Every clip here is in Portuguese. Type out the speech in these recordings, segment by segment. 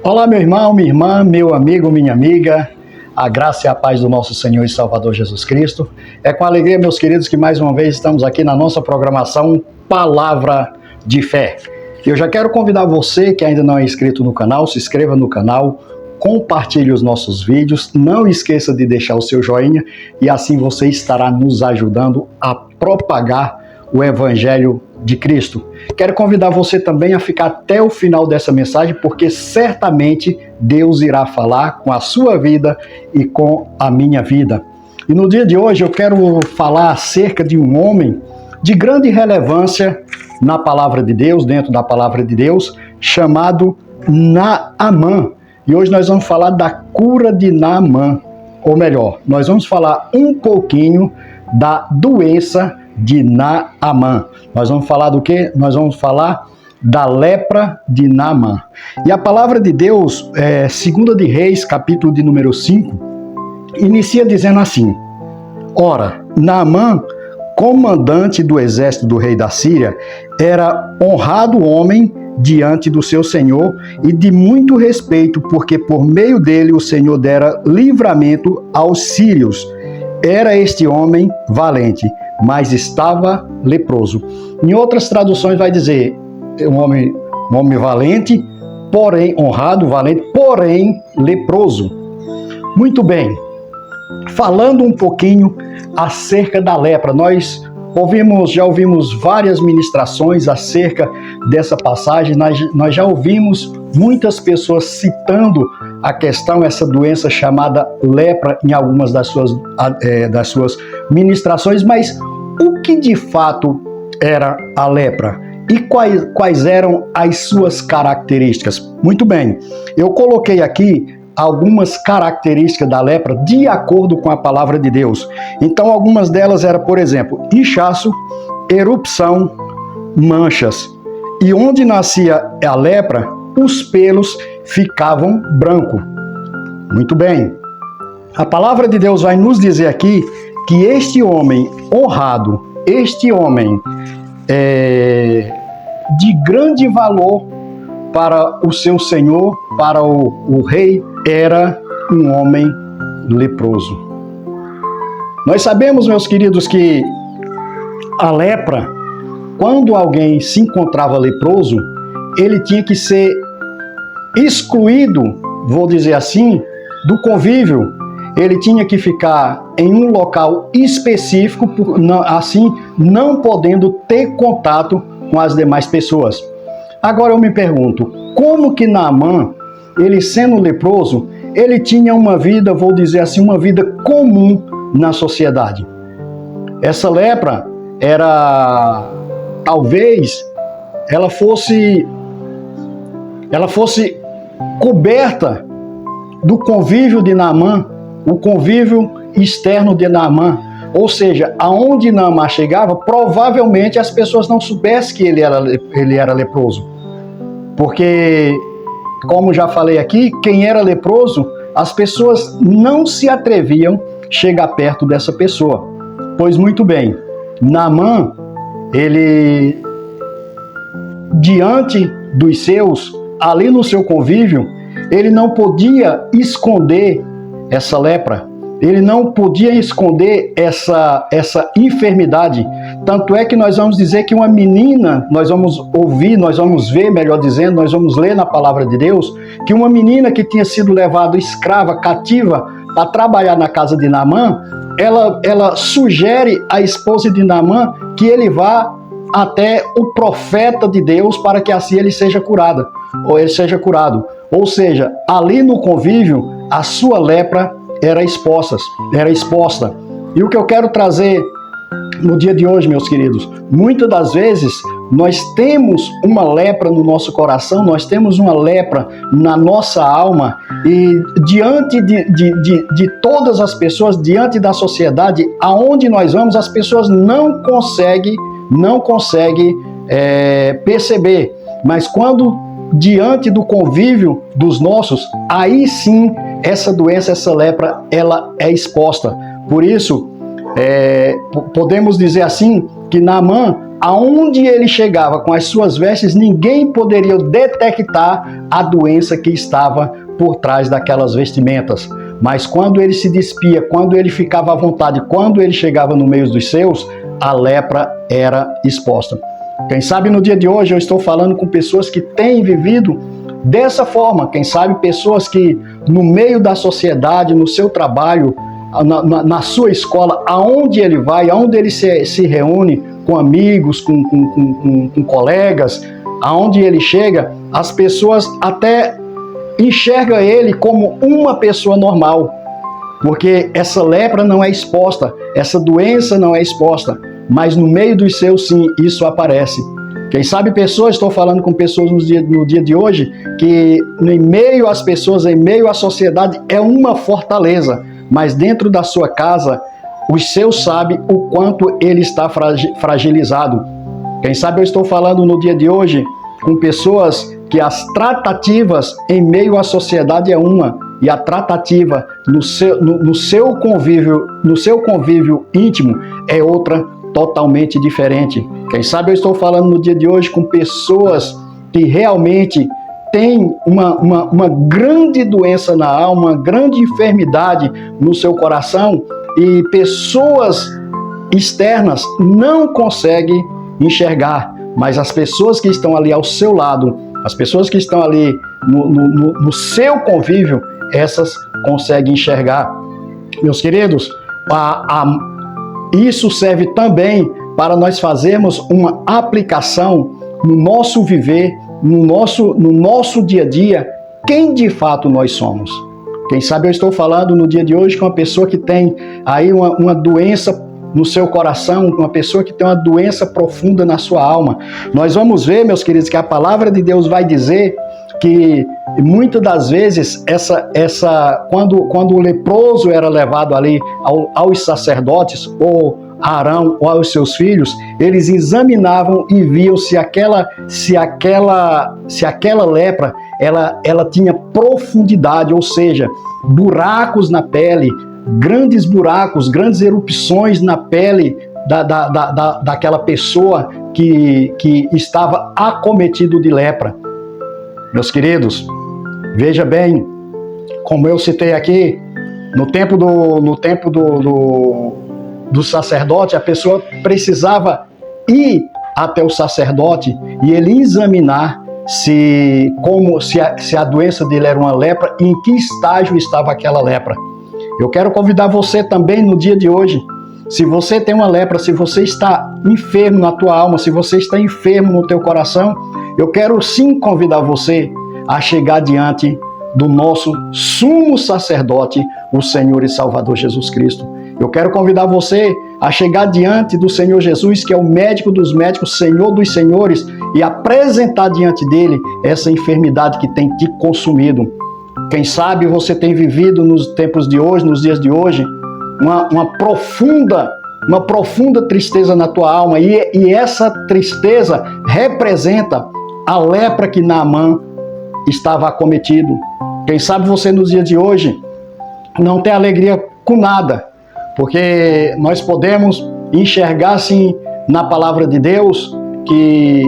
Olá, meu irmão, minha irmã, meu amigo, minha amiga, a graça e a paz do nosso Senhor e Salvador Jesus Cristo. É com alegria, meus queridos, que mais uma vez estamos aqui na nossa programação Palavra de Fé. Eu já quero convidar você que ainda não é inscrito no canal, se inscreva no canal, compartilhe os nossos vídeos, não esqueça de deixar o seu joinha e assim você estará nos ajudando a propagar o Evangelho de Cristo. Quero convidar você também a ficar até o final dessa mensagem, porque certamente Deus irá falar com a sua vida e com a minha vida. E no dia de hoje eu quero falar acerca de um homem de grande relevância na palavra de Deus, dentro da palavra de Deus, chamado Naamã. E hoje nós vamos falar da cura de Naamã, ou melhor, nós vamos falar um pouquinho da doença de Naamã. Nós vamos falar do quê? Nós vamos falar da lepra de Naamã. E a palavra de Deus, 2 de Reis, capítulo de número 5, inicia dizendo assim: Ora, Naamã, comandante do exército do rei da Síria, era honrado homem diante do seu senhor e de muito respeito, porque por meio dele o Senhor dera livramento aos sírios. Era este homem valente, mas estava leproso. Em outras traduções vai dizer um homem valente, porém honrado, valente, porém leproso. Muito bem. Falando um pouquinho acerca da lepra, nós já ouvimos várias ministrações acerca dessa passagem, nós já ouvimos muitas pessoas citando a questão, essa doença chamada lepra em algumas das suas ministrações, mas o que de fato era a lepra? E quais eram as suas características? Muito bem, eu coloquei aqui algumas características da lepra de acordo com a palavra de Deus. Então, algumas delas eram, por exemplo, inchaço, erupção, manchas. E onde nascia a lepra, os pelos ficavam brancos. Muito bem. A palavra de Deus vai nos dizer aqui que este homem honrado, este homem de grande valor para o seu senhor, para o rei, era um homem leproso. Nós sabemos, meus queridos, que a lepra, quando alguém se encontrava leproso, ele tinha que ser excluído, vou dizer assim, do convívio. Ele tinha que ficar em um local específico, assim não podendo ter contato com as demais pessoas. Agora eu me pergunto, como que Naamã, ele sendo leproso, ele tinha uma vida, vou dizer assim, uma vida comum na sociedade? Essa lepra era, talvez, ela fosse coberta do convívio de Naamã, o convívio externo de Naamã. Ou seja, aonde Naamã chegava, provavelmente as pessoas não soubessem que ele era leproso. Porque, como já falei aqui, quem era leproso, as pessoas não se atreviam a chegar perto dessa pessoa. Pois muito bem, Naamã, ele, diante dos seus, ali no seu convívio, ele não podia esconder essa lepra. Ele não podia esconder essa enfermidade. Tanto é que nós vamos dizer que uma menina, nós vamos ver, melhor dizendo, nós vamos ler na palavra de Deus, que uma menina que tinha sido levada escrava, cativa, para trabalhar na casa de Naamã, ela sugere à esposa de Naamã que ele vá até o profeta de Deus para que assim ele seja curado. Ou seja, ali no convívio, a sua lepra era exposta. E o que eu quero trazer no dia de hoje, meus queridos, muitas das vezes nós temos uma lepra no nosso coração, nós temos uma lepra na nossa alma, e diante de todas as pessoas, diante da sociedade, aonde nós vamos, as pessoas não conseguem perceber. Mas quando diante do convívio dos nossos, aí sim essa doença, essa lepra, ela é exposta. Por isso, podemos dizer assim que Naamã aonde ele chegava com as suas vestes, ninguém poderia detectar a doença que estava por trás daquelas vestimentas. Mas quando ele se despia, quando ele ficava à vontade, quando ele chegava no meio dos seus, a lepra era exposta. Quem sabe no dia de hoje eu estou falando com pessoas que têm vivido dessa forma. Quem sabe pessoas que no meio da sociedade, no seu trabalho, na sua escola, aonde ele vai, aonde ele se reúne com amigos, com colegas, aonde ele chega, as pessoas até enxergam ele como uma pessoa normal, porque essa lepra não é exposta, essa doença não é exposta, mas no meio dos seus, sim, isso aparece. Quem sabe pessoas, estou falando com pessoas no dia de hoje, que em meio às pessoas, em meio à sociedade, é uma fortaleza, mas dentro da sua casa, os seus sabem o quanto ele está fragilizado. Quem sabe eu estou falando no dia de hoje com pessoas que as tratativas em meio à sociedade é uma, e a tratativa no seu convívio íntimo é outra totalmente diferente. Quem sabe eu estou falando no dia de hoje com pessoas que realmente têm uma grande doença na alma, uma grande enfermidade no seu coração, e pessoas externas não conseguem enxergar, mas as pessoas que estão ali ao seu lado, as pessoas que estão ali no seu convívio, essas conseguem enxergar. Meus queridos, isso serve também para nós fazermos uma aplicação no nosso viver, no nosso dia a dia, quem de fato nós somos. Quem sabe eu estou falando no dia de hoje com uma pessoa que tem aí uma doença no seu coração, uma pessoa que tem uma doença profunda na sua alma. Nós vamos ver, meus queridos, que a palavra de Deus vai dizer que muitas das vezes quando o leproso era levado ali aos sacerdotes, ou a Arão ou aos seus filhos, eles examinavam e viam se aquela lepra ela tinha profundidade, ou seja, buracos na pele, grandes buracos, grandes erupções na pele daquela pessoa que estava acometido de lepra. Meus queridos, veja bem, como eu citei aqui, no tempo do sacerdote, a pessoa precisava ir até o sacerdote e ele examinar se a doença dele era uma lepra e em que estágio estava aquela lepra. Eu quero convidar você também no dia de hoje, se você tem uma lepra, se você está enfermo na tua alma, se você está enfermo no teu coração, eu quero sim convidar você a chegar diante do nosso sumo sacerdote, o Senhor e Salvador Jesus Cristo. Eu quero convidar você a chegar diante do Senhor Jesus, que é o médico dos médicos, Senhor dos senhores, e apresentar diante dele essa enfermidade que tem te consumido. Quem sabe você tem vivido nos tempos de hoje, nos dias de hoje, uma profunda tristeza na tua alma, e essa tristeza representa a lepra que Naamã estava acometido. Quem sabe você nos dias de hoje não tem alegria com nada, porque nós podemos enxergar assim na palavra de Deus que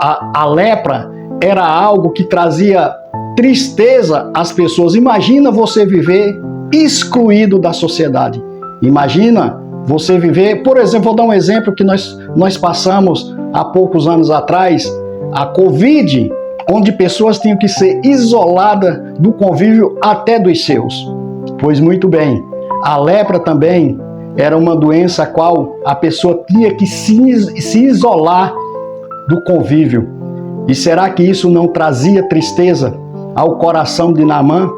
a lepra era algo que trazia tristeza às pessoas. Imagina você viver excluído da sociedade. Imagina você viver, por exemplo, vou dar um exemplo que nós passamos há poucos anos atrás, a Covid, onde pessoas tinham que ser isoladas do convívio até dos seus. Pois muito bem, a lepra também era uma doença a qual a pessoa tinha que se isolar do convívio. E será que isso não trazia tristeza ao coração de Naamã?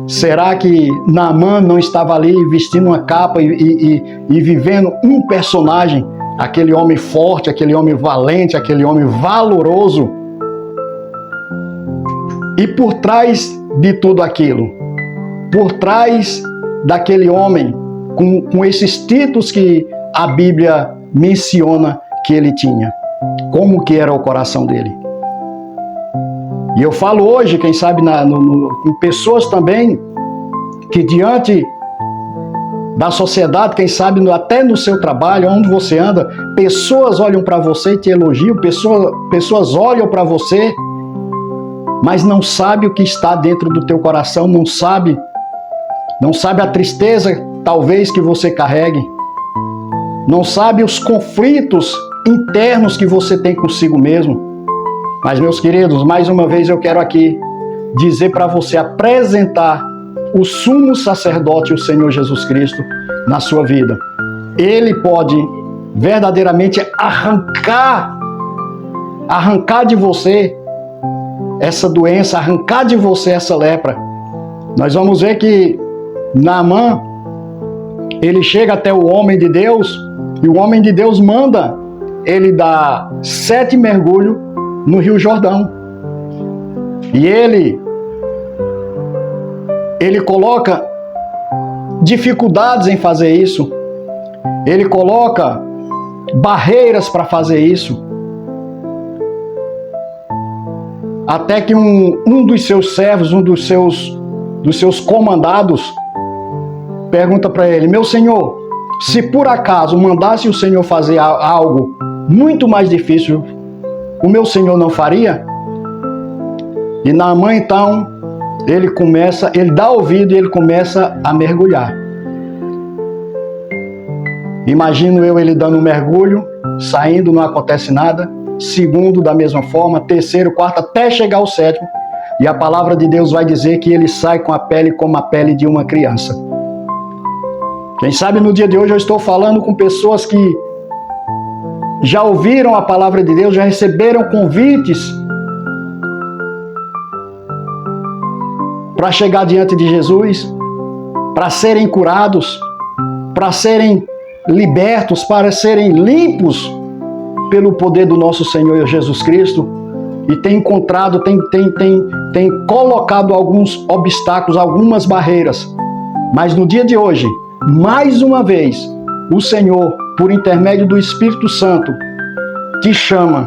Será que Naamã não estava ali vestindo uma capa e vivendo um personagem, aquele homem forte, aquele homem valente, aquele homem valoroso? E por trás de tudo aquilo, por trás daquele homem com esses títulos que a Bíblia menciona que ele tinha, como que era o coração dele? E eu falo hoje, quem sabe, com pessoas também que diante da sociedade, quem sabe até no seu trabalho, onde você anda, pessoas olham para você e te elogiam, pessoas olham para você, mas não sabe o que está dentro do teu coração, não sabe a tristeza talvez que você carregue, não sabe os conflitos internos que você tem consigo mesmo. Mas, meus queridos, mais uma vez eu quero aqui dizer para você, apresentar o sumo sacerdote, o Senhor Jesus Cristo, na sua vida. Ele pode verdadeiramente arrancar de você essa doença, arrancar de você essa lepra. Nós vamos ver que Naamã, ele chega até o homem de Deus, e o homem de Deus manda ele dar 7 mergulhos no Rio Jordão. E ele coloca dificuldades em fazer isso. Ele coloca barreiras para fazer isso. Até que um dos seus servos, um dos seus comandados, pergunta para ele: meu senhor, se por acaso mandasse o senhor fazer algo muito mais difícil, o meu senhor não faria? E Naamã, então, ele dá ouvido e ele começa a mergulhar. Imagino ele dando um mergulho, saindo, não acontece nada. Segundo, da mesma forma. Terceiro, quarto, até chegar ao 7º. E a palavra de Deus vai dizer que ele sai com a pele como a pele de uma criança. Quem sabe no dia de hoje eu estou falando com pessoas que já ouviram a palavra de Deus, já receberam convites para chegar diante de Jesus, para serem curados, para serem libertos, para serem limpos pelo poder do nosso Senhor Jesus Cristo, e tem encontrado, tem colocado alguns obstáculos, algumas barreiras. Mas no dia de hoje, mais uma vez, o Senhor, por intermédio do Espírito Santo, te chama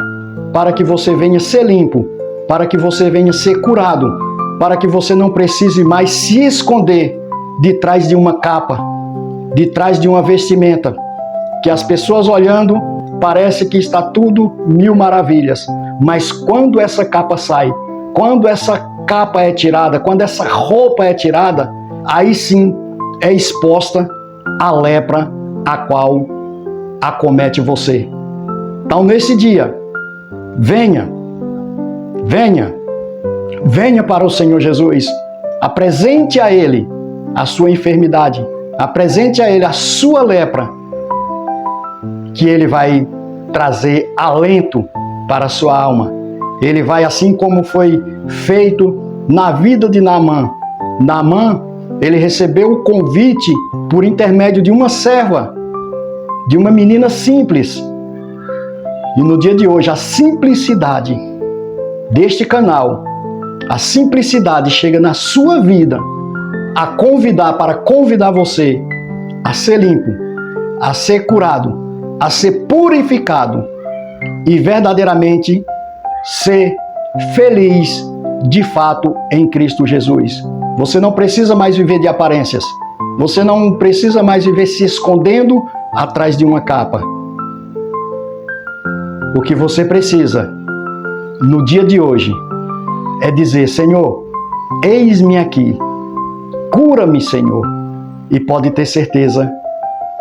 para que você venha ser limpo, para que você venha ser curado, para que você não precise mais se esconder de trás de uma capa, de trás de uma vestimenta, que as pessoas olhando, parece que está tudo mil maravilhas. Mas quando essa capa sai, quando essa capa é tirada, quando essa roupa é tirada, aí sim é exposta a lepra a qual acomete você. Então, nesse dia, venha para o Senhor Jesus, apresente a Ele a sua enfermidade, apresente a Ele a sua lepra, que Ele vai trazer alento para a sua alma. Ele vai, assim como foi feito na vida de Naamã. Naamã, ele recebeu o convite por intermédio de uma serva, de uma menina simples. E no dia de hoje, a simplicidade deste canal, a simplicidade chega na sua vida para convidar você a ser limpo, a ser curado, a ser purificado e verdadeiramente ser feliz de fato em Cristo Jesus. Você não precisa mais viver de aparências. Você não precisa mais viver se escondendo atrás de uma capa. O que você precisa no dia de hoje é dizer: Senhor, eis-me aqui, cura-me, Senhor. E pode ter certeza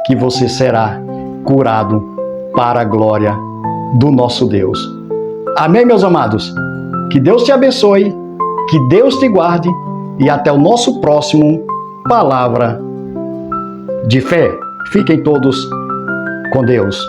que você será curado para a glória do nosso Deus. Amém, meus amados? Que Deus te abençoe, que Deus te guarde e até o nosso próximo Palavra de Fé. Fiquem todos com Deus.